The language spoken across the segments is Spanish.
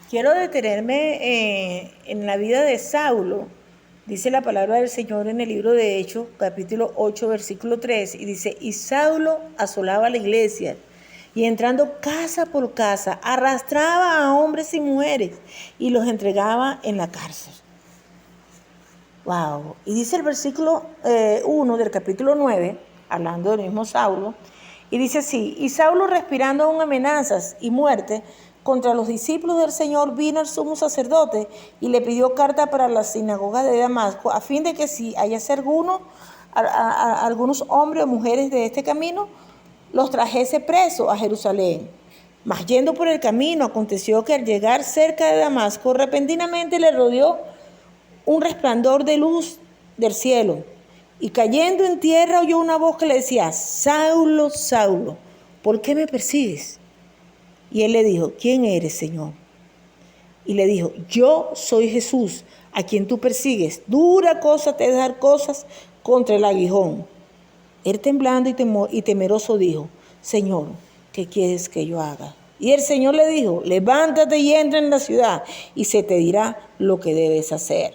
Quiero detenerme en la vida de Saulo. Dice la palabra del Señor en el libro de Hechos, capítulo 8, versículo 3, y dice, y Saulo asolaba la iglesia, y entrando casa por casa, arrastraba a hombres y mujeres, y los entregaba en la cárcel. Wow. Y dice el versículo 1 del capítulo 9, hablando del mismo Saulo, y dice así, y Saulo respirando aún amenazas y muerte contra los discípulos del Señor, vino al sumo sacerdote y le pidió carta para la sinagoga de Damasco, a fin de que si hallase algunos hombres o mujeres de este camino, los trajese presos a Jerusalén. Mas yendo por el camino, aconteció que al llegar cerca de Damasco, repentinamente le rodeó un resplandor de luz del cielo, y cayendo en tierra oyó una voz que le decía, Saulo, Saulo, ¿por qué me persigues? Y él le dijo, ¿quién eres, Señor? Y le dijo, yo soy Jesús, a quien tú persigues. Dura cosa te es dar cosas contra el aguijón. Él temblando y temeroso dijo, Señor, ¿qué quieres que yo haga? Y el Señor le dijo, levántate y entra en la ciudad, y se te dirá lo que debes hacer.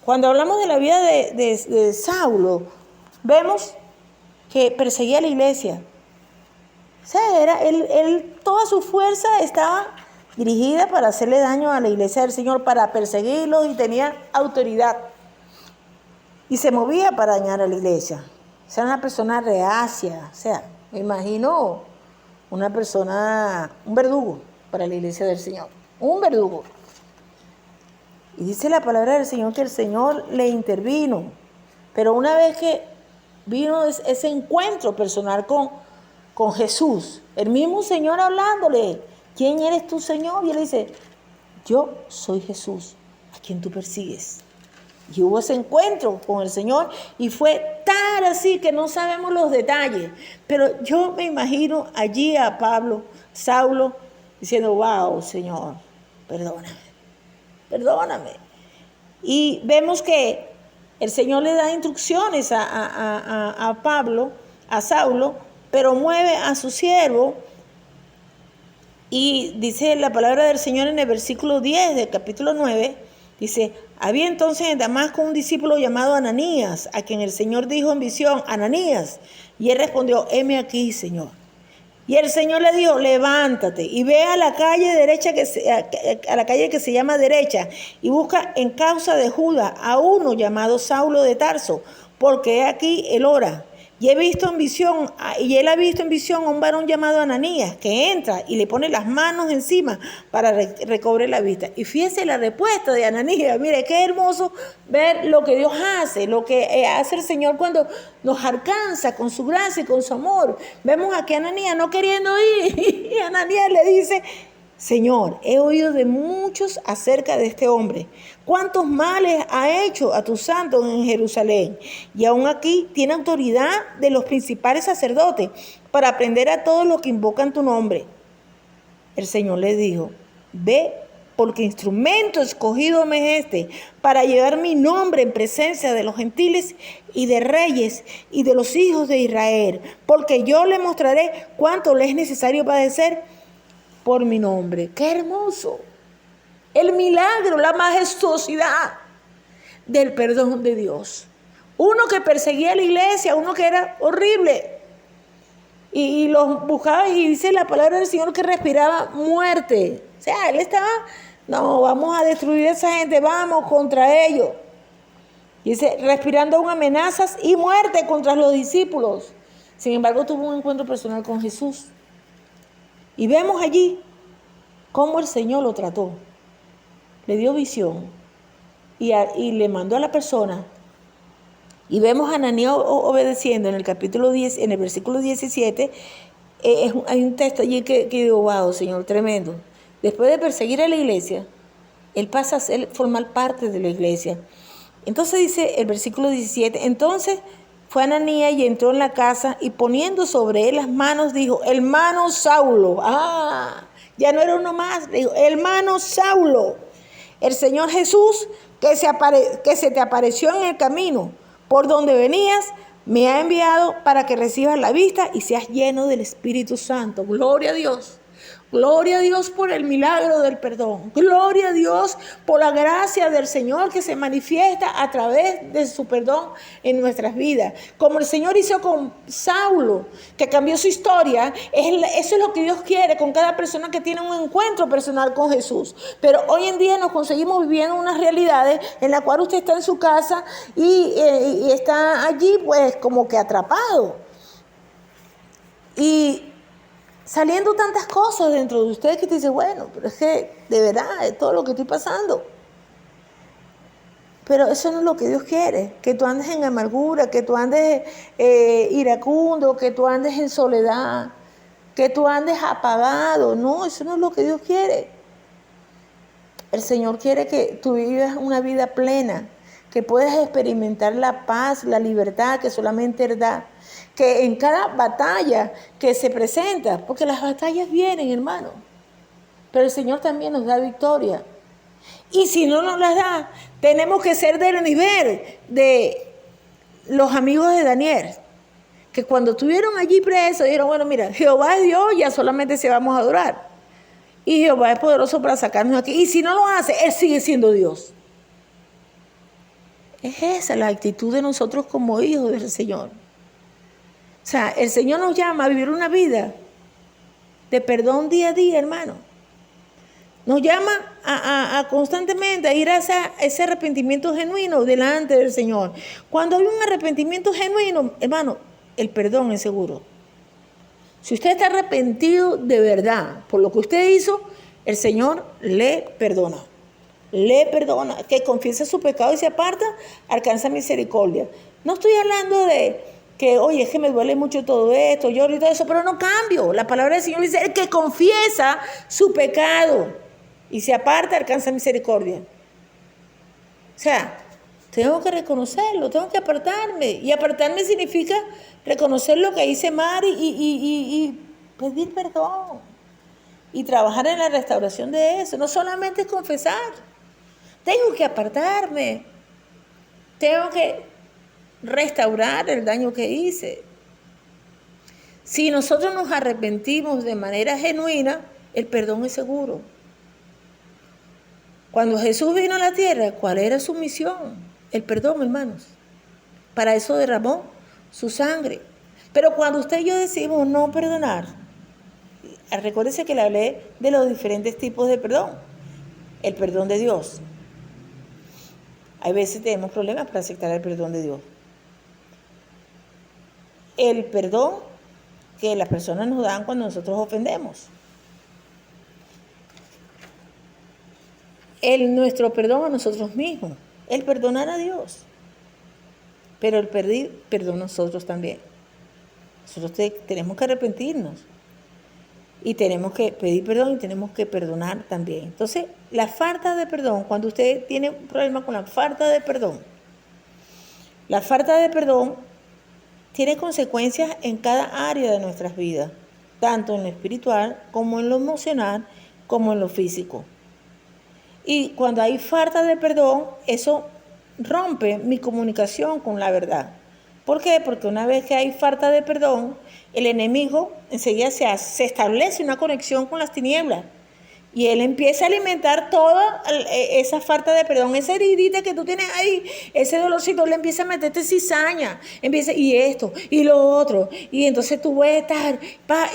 Cuando hablamos de la vida de Saulo, vemos que perseguía a la iglesia. O sea, toda su fuerza estaba dirigida para hacerle daño a la iglesia del Señor, para perseguirlos, y tenía autoridad. Y se movía para dañar a la iglesia. O sea, una persona reacia. O sea, me imagino una persona, un verdugo para la iglesia del Señor. Un verdugo. Y dice la palabra del Señor que el Señor le intervino. Pero una vez que vino ese encuentro personal con Jesús, el mismo Señor hablándole, ¿quién eres tú, Señor? Y él dice, yo soy Jesús, a quien tú persigues. Y hubo ese encuentro con el Señor y fue tan así que no sabemos los detalles, pero yo me imagino allí a Saulo, diciendo, wow, Señor, perdóname. Y vemos que el Señor le da instrucciones a Saulo, pero mueve a su siervo. Y dice la palabra del Señor en el versículo 10 del capítulo 9, dice, había entonces en Damasco un discípulo llamado Ananías, a quien el Señor dijo en visión, Ananías. Y él respondió, heme aquí, Señor. Y el Señor le dijo, levántate y ve a la calle derecha, a la calle que se llama derecha, y busca en causa de Judas a uno llamado Saulo de Tarso, porque aquí él ora. Y él ha visto en visión a un varón llamado Ananías, que entra y le pone las manos encima para recobre la vista. Y fíjese la respuesta de Ananías. Mire, qué hermoso ver lo que Dios hace, lo que hace el Señor cuando nos alcanza con su gracia y con su amor. Vemos aquí a Ananías no queriendo ir, y Ananías le dice, Señor, he oído de muchos acerca de este hombre. ¿Cuántos males ha hecho a tus santos en Jerusalén? Y aún aquí tiene autoridad de los principales sacerdotes para prender a todos los que invocan tu nombre. El Señor le dijo, ve, porque instrumento escogido me es este para llevar mi nombre en presencia de los gentiles y de reyes y de los hijos de Israel, porque yo le mostraré cuánto le es necesario padecer por mi nombre. ¡Qué hermoso! El milagro, la majestuosidad del perdón de Dios. Uno que perseguía a la iglesia, uno que era horrible. Y los buscaba, y dice la palabra del Señor que respiraba muerte. O sea, él estaba, no, vamos a destruir a esa gente, vamos contra ellos. Dice, respirando aún amenazas y muerte contra los discípulos. Sin embargo, tuvo un encuentro personal con Jesús. Y vemos allí cómo el Señor lo trató. Le dio visión y le mandó a la persona. Y vemos a Ananías obedeciendo en el capítulo 10, en el versículo 17. Hay un texto allí que digo, wow, Señor, tremendo. Después de perseguir a la iglesia, él pasa a formar parte de la iglesia. Entonces dice el versículo 17, entonces fue Ananías y entró en la casa y poniendo sobre él las manos dijo, hermano Saulo, ya no era uno más, dijo, hermano Saulo, el Señor Jesús que se te apareció en el camino por donde venías, me ha enviado para que recibas la vista y seas lleno del Espíritu Santo. Gloria a Dios. Gloria a Dios por el milagro del perdón. Gloria a Dios por la gracia del Señor que se manifiesta a través de su perdón en nuestras vidas. Como el Señor hizo con Saulo, que cambió su historia, eso es lo que Dios quiere con cada persona que tiene un encuentro personal con Jesús. Pero hoy en día nos conseguimos viviendo unas realidades en las cuales usted está en su casa y está allí pues como que atrapado. Y saliendo tantas cosas dentro de usted que te dice, bueno, pero es que de verdad es todo lo que estoy pasando. Pero eso no es lo que Dios quiere, que tú andes en amargura, que tú andes iracundo, que tú andes en soledad, que tú andes apagado. No, eso no es lo que Dios quiere. El Señor quiere que tú vivas una vida plena, que puedas experimentar la paz, la libertad que solamente Él da. Que en cada batalla que se presenta, porque las batallas vienen, hermano, pero el Señor también nos da victoria. Y si no nos las da, tenemos que ser del nivel de los amigos de Daniel, que cuando estuvieron allí presos, dijeron, bueno, mira, Jehová es Dios, ya solamente se vamos a adorar. Y Jehová es poderoso para sacarnos aquí. Y si no lo hace, Él sigue siendo Dios. Es esa la actitud de nosotros como hijos del Señor. O sea, el Señor nos llama a vivir una vida de perdón día a día, hermano. Nos llama a constantemente a ir a ese arrepentimiento genuino delante del Señor. Cuando hay un arrepentimiento genuino, hermano, el perdón es seguro. Si usted está arrepentido de verdad por lo que usted hizo, el Señor le perdona. Le perdona. Que confiese su pecado y se aparta, alcanza misericordia. No estoy hablando de que, oye, es que me duele mucho todo esto, lloro y todo eso, pero no cambio. La palabra del Señor dice, el que confiesa su pecado y se aparta, alcanza misericordia. O sea, tengo que reconocerlo, tengo que apartarme. Y apartarme significa reconocer lo que hice mal y pedir perdón. Y trabajar en la restauración de eso. No solamente es confesar. Tengo que apartarme. Tengo que restaurar el daño que hice. Si nosotros nos arrepentimos de manera genuina, el perdón es seguro. Cuando Jesús vino a la tierra, ¿cuál era su misión? El perdón, hermanos. Para eso derramó su sangre. Pero cuando usted y yo decimos no perdonar, recuérdese que le hablé de los diferentes tipos de perdón. El perdón de Dios. Hay veces tenemos problemas para aceptar el perdón de Dios. El perdón que las personas nos dan cuando nosotros ofendemos. Nuestro perdón a nosotros mismos. El perdonar a Dios. Pero el pedir perdón a nosotros también. Nosotros tenemos que arrepentirnos. Y tenemos que pedir perdón y tenemos que perdonar también. Entonces, la falta de perdón, cuando usted tiene un problema con la falta de perdón, la falta de perdón tiene consecuencias en cada área de nuestras vidas, tanto en lo espiritual como en lo emocional, como en lo físico. Y cuando hay falta de perdón, eso rompe mi comunicación con la verdad. ¿Por qué? Porque una vez que hay falta de perdón, el enemigo enseguida se establece una conexión con las tinieblas. Y él empieza a alimentar toda esa falta de perdón, esa heridita que tú tienes ahí, ese dolorcito, le empieza a meterte cizaña, empieza, y esto, y lo otro. Y entonces tú vas a estar,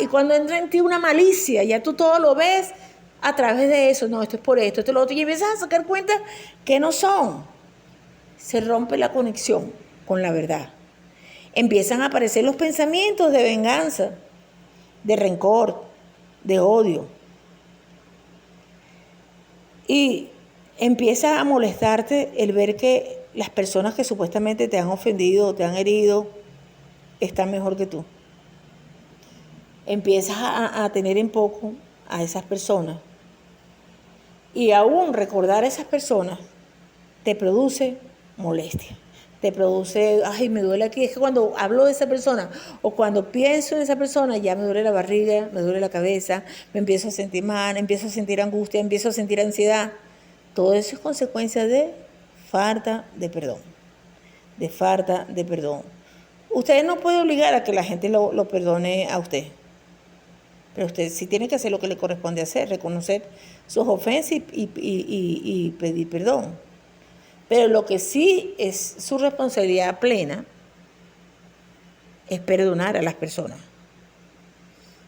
y cuando entra en ti una malicia, ya tú todo lo ves a través de eso. No, esto es por esto es lo otro. Y empiezas a sacar cuenta que no son. Se rompe la conexión con la verdad. Empiezan a aparecer los pensamientos de venganza, de rencor, de odio. Y empieza a molestarte el ver que las personas que supuestamente te han ofendido o te han herido están mejor que tú. Empiezas a tener en poco a esas personas. Y aún recordar a esas personas te produce molestia. Te produce, ay, me duele aquí. Es que cuando hablo de esa persona o cuando pienso en esa persona, ya me duele la barriga, me duele la cabeza, me empiezo a sentir mal, empiezo a sentir angustia, empiezo a sentir ansiedad. Todo eso es consecuencia de falta de perdón. De falta de perdón. Usted no puede obligar a que la gente lo perdone a usted. Pero usted sí tiene que hacer lo que le corresponde hacer, reconocer sus ofensas y pedir perdón. Pero lo que sí es su responsabilidad plena es perdonar a las personas.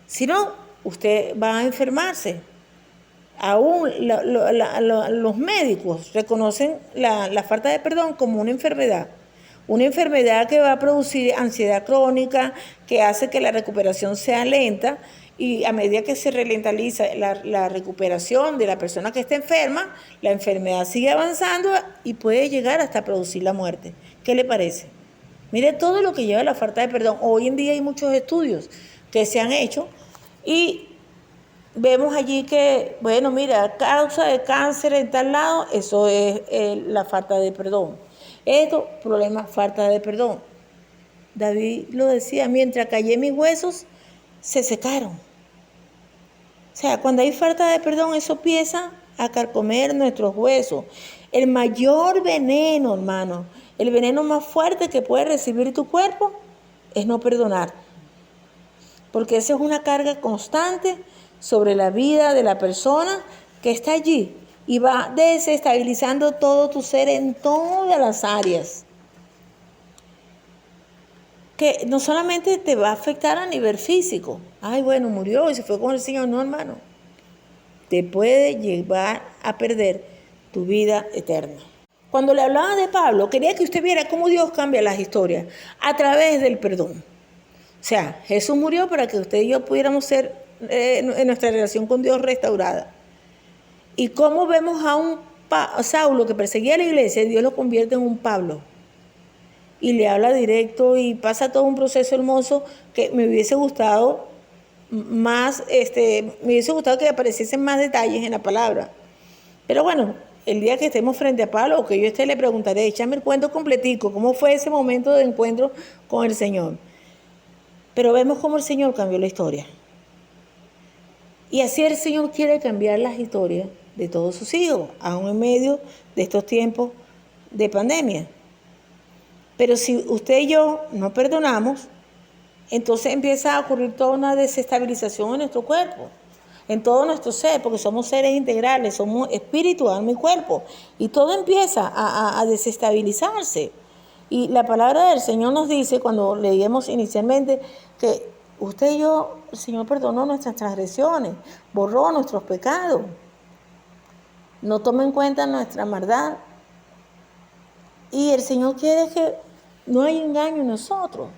Si no, usted va a enfermarse. Aún los médicos reconocen la falta de perdón como una enfermedad que va a producir ansiedad crónica, que hace que la recuperación sea lenta, y a medida que se ralentiza la recuperación de la persona que está enferma, la enfermedad sigue avanzando y puede llegar hasta producir la muerte. ¿Qué le parece? Mire todo lo que lleva la falta de perdón. Hoy en día hay muchos estudios que se han hecho y vemos allí que, bueno, mira, causa de cáncer en tal lado, eso es la falta de perdón. Esto, problema, falta de perdón. David lo decía, mientras callé mis huesos, se secaron. O sea, cuando hay falta de perdón, eso empieza a carcomer nuestros huesos. El mayor veneno, hermano, el veneno más fuerte que puede recibir tu cuerpo es no perdonar. Porque esa es una carga constante sobre la vida de la persona que está allí y va desestabilizando todo tu ser en todas las áreas. Que no solamente te va a afectar a nivel físico. Ay, bueno, murió y se fue con el Señor. No, hermano. Te puede llevar a perder tu vida eterna. Cuando le hablaba de Pablo, quería que usted viera cómo Dios cambia las historias a través del perdón. O sea, Jesús murió para que usted y yo pudiéramos ser en nuestra relación con Dios restaurada. Y cómo vemos a un Saulo que perseguía a la iglesia, Dios lo convierte en un Pablo. Y le habla directo y pasa todo un proceso hermoso que me hubiese gustado más, me hubiese gustado que apareciesen más detalles en la palabra. Pero bueno, el día que estemos frente a Pablo o que yo esté, le preguntaré, échame el cuento completico, cómo fue ese momento de encuentro con el Señor. Pero vemos cómo el Señor cambió la historia. Y así el Señor quiere cambiar las historias de todos sus hijos, aún en medio de estos tiempos de pandemia. Pero si usted y yo no perdonamos, entonces empieza a ocurrir toda una desestabilización en nuestro cuerpo, en todo nuestro ser, porque somos seres integrales, somos espíritu, alma y cuerpo. Y todo empieza a desestabilizarse. Y la palabra del Señor nos dice, cuando leíamos inicialmente, que usted y yo, el Señor perdonó nuestras transgresiones, borró nuestros pecados, no toma en cuenta nuestra maldad. Y el Señor quiere que no haya engaño en nosotros.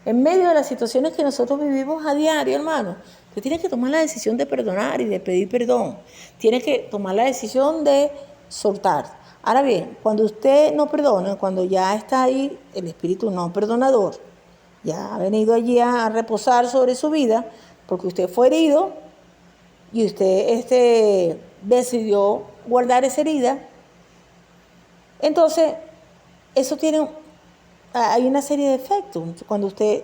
En medio de las situaciones que nosotros vivimos a diario, hermano, usted tiene que tomar la decisión de perdonar y de pedir perdón. Tiene que tomar la decisión de soltar. Ahora bien, cuando usted no perdona, cuando ya está ahí el espíritu no perdonador, ya ha venido allí a reposar sobre su vida, porque usted fue herido y usted decidió guardar esa herida, entonces eso hay una serie de efectos. Cuando usted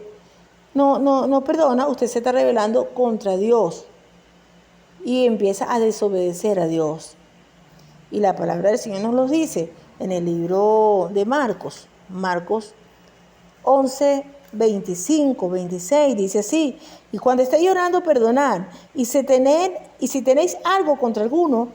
no perdona, usted se está rebelando contra Dios y empieza a desobedecer a Dios. Y la palabra del Señor nos lo dice en el libro de Marcos 11, 25, 26, dice así: y cuando estéis orando, perdonad, y si tenéis algo contra alguno,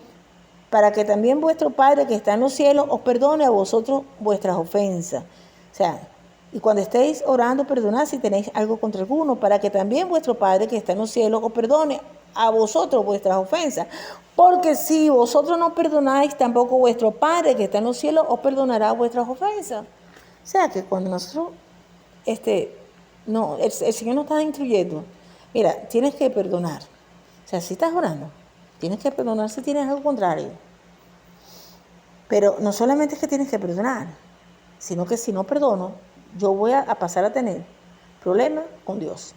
para que también vuestro Padre que está en los cielos os perdone a vosotros vuestras ofensas. O sea, y cuando estéis orando, perdonad si tenéis algo contra alguno, para que también vuestro Padre que está en los cielos os perdone a vosotros vuestras ofensas. Porque si vosotros no perdonáis, tampoco vuestro Padre que está en los cielos os perdonará vuestras ofensas. O sea, que cuando nosotros, el Señor nos está instruyendo, mira, tienes que perdonar. O sea, si estás orando, tienes que perdonar si tienes algo contrario. Pero no solamente es que tienes que perdonar, sino que si no perdono, yo voy a pasar a tener problemas con Dios.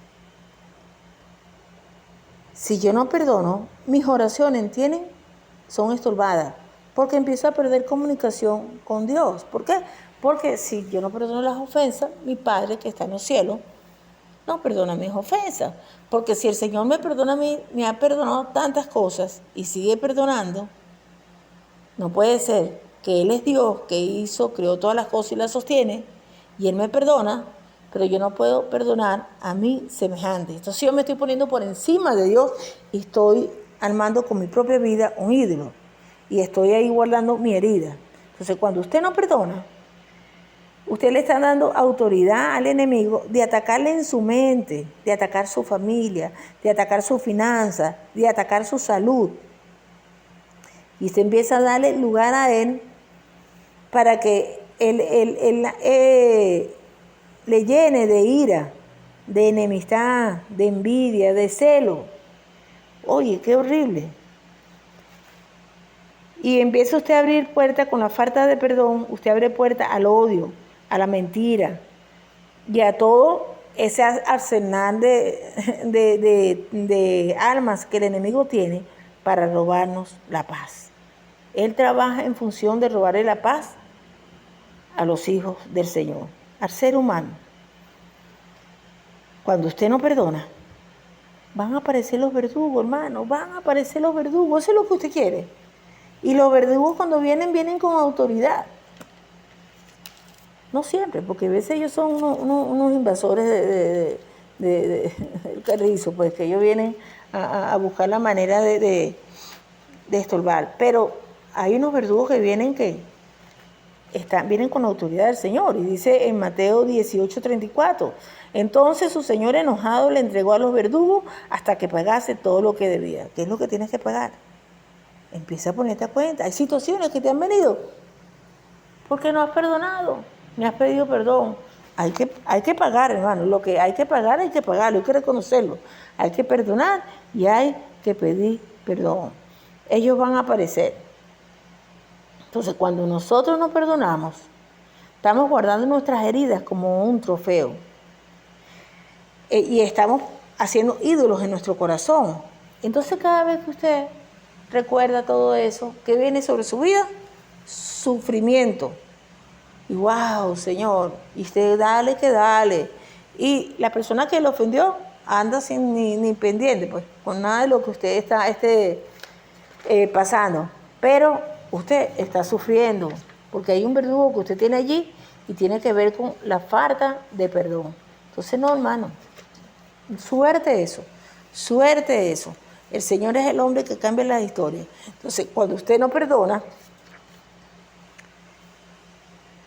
Si yo no perdono, mis oraciones, son estorbadas, porque empiezo a perder comunicación con Dios. ¿Por qué? Porque si yo no perdono las ofensas, mi Padre que está en los cielos no perdona mis ofensas. Porque si el Señor me perdona a mí, me ha perdonado tantas cosas y sigue perdonando, no puede ser que Él es Dios, que creó todas las cosas y las sostiene, y Él me perdona, pero yo no puedo perdonar a mi semejante. Entonces yo me estoy poniendo por encima de Dios y estoy armando con mi propia vida un ídolo. Y estoy ahí guardando mi herida. Entonces cuando usted no perdona, usted le está dando autoridad al enemigo de atacarle en su mente, de atacar su familia, de atacar sus finanzas, de atacar su salud. Y usted empieza a darle lugar a él para que él le llene de ira, de enemistad, de envidia, de celo. Oye, qué horrible. Y empieza usted a abrir puertas con la falta de perdón, usted abre puertas al odio, a la mentira y a todo ese arsenal de armas que el enemigo tiene para robarnos la paz. Él trabaja en función de robarle la paz a los hijos del Señor, al ser humano. Cuando usted no perdona, van a aparecer los verdugos, hermano, van a aparecer los verdugos, eso es lo que usted quiere. Y los verdugos cuando vienen con autoridad. No siempre, porque a veces ellos son unos invasores del carrizo, pues que ellos vienen a buscar la manera de estorbar. Pero hay unos verdugos que vienen con la autoridad del Señor. Y dice en Mateo 18:34, entonces su Señor enojado le entregó a los verdugos hasta que pagase todo lo que debía. ¿Qué es lo que tienes que pagar? Empieza a ponerte a cuenta. Hay situaciones que te han venido porque no has perdonado, ni has pedido perdón. Hay que pagar, hermano. Lo que hay que pagar, hay que pagarlo, hay que reconocerlo. Hay que perdonar y hay que pedir perdón. Ellos van a aparecer. Entonces, cuando nosotros nos perdonamos, estamos guardando nuestras heridas como un trofeo. Y estamos haciendo ídolos en nuestro corazón. Entonces, cada vez que usted recuerda todo eso, ¿qué viene sobre su vida? Sufrimiento. Y wow, Señor, y usted dale que dale. Y la persona que lo ofendió anda sin ni pendiente, pues, con nada de lo que usted está pasando. Pero usted está sufriendo, porque hay un verdugo que usted tiene allí y tiene que ver con la falta de perdón. Entonces, no, hermano, suerte eso. El Señor es el hombre que cambia las historias. Entonces, cuando usted no perdona,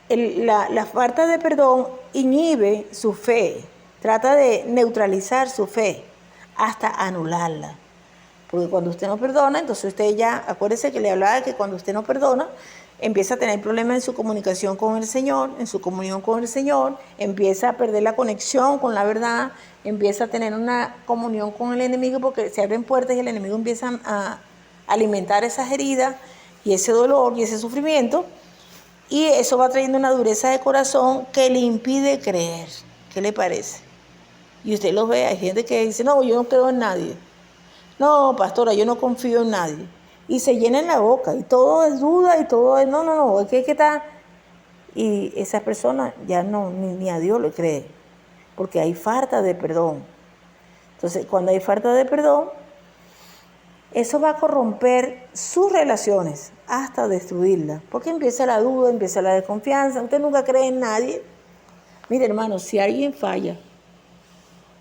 la falta de perdón inhibe su fe, trata de neutralizar su fe hasta anularla. Porque cuando usted no perdona, entonces usted ya, acuérdese que le hablaba de que cuando usted no perdona, empieza a tener problemas en su comunicación con el Señor, en su comunión con el Señor, empieza a perder la conexión con la verdad, empieza a tener una comunión con el enemigo porque se abren puertas y el enemigo empieza a alimentar esas heridas y ese dolor y ese sufrimiento. Y eso va trayendo una dureza de corazón que le impide creer. ¿Qué le parece? Y usted lo ve, hay gente que dice, no, yo no creo en nadie. No, pastora, yo no confío en nadie. Y se llena la boca y todo es duda y todo es, no, es que está. Y esa persona ya no, ni a Dios le cree, porque hay falta de perdón. Entonces, cuando hay falta de perdón, eso va a corromper sus relaciones hasta destruirlas, porque empieza la duda, empieza la desconfianza, usted nunca cree en nadie. Mire, hermano, si alguien falla,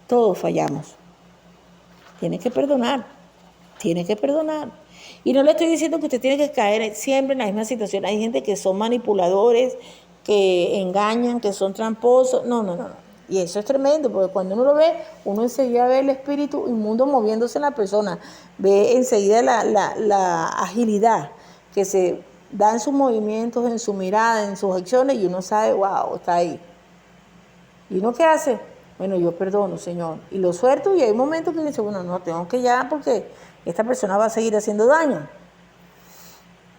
todos fallamos. Tiene que perdonar. Y no le estoy diciendo que usted tiene que caer siempre en la misma situación. Hay gente que son manipuladores, que engañan, que son tramposos. No. Y eso es tremendo, porque cuando uno lo ve, uno enseguida ve el espíritu inmundo moviéndose en la persona. Ve enseguida la agilidad que se da en sus movimientos, en su mirada, en sus acciones, y uno sabe, wow, está ahí. ¿Y uno qué hace? Bueno, yo perdono, Señor. Y lo suelto y hay momentos que dice, bueno, no, tengo que ya porque esta persona va a seguir haciendo daño.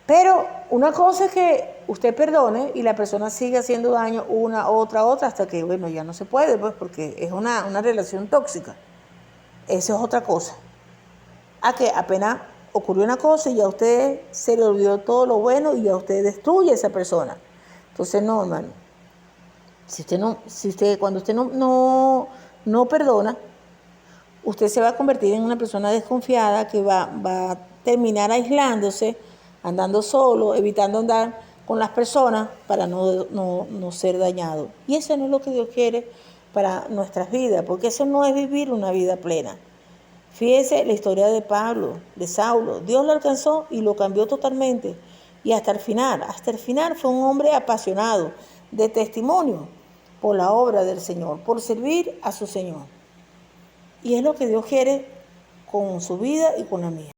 Pero una cosa es que usted perdone y la persona sigue haciendo daño una, otra, hasta que, bueno, ya no se puede, pues, porque es una relación tóxica. Eso es otra cosa. A que apenas ocurrió una cosa y ya usted se le olvidó todo lo bueno y ya usted destruye a esa persona. Entonces, no, hermano. Cuando usted no perdona, usted se va a convertir en una persona desconfiada que va a terminar aislándose, andando solo, evitando andar con las personas para no ser dañado. Y eso no es lo que Dios quiere para nuestras vidas, porque eso no es vivir una vida plena. Fíjese la historia de Pablo, de Saulo. Dios lo alcanzó y lo cambió totalmente. Y hasta el final fue un hombre apasionado, de testimonio por la obra del Señor, por servir a su Señor. Y es lo que Dios quiere con su vida y con la mía.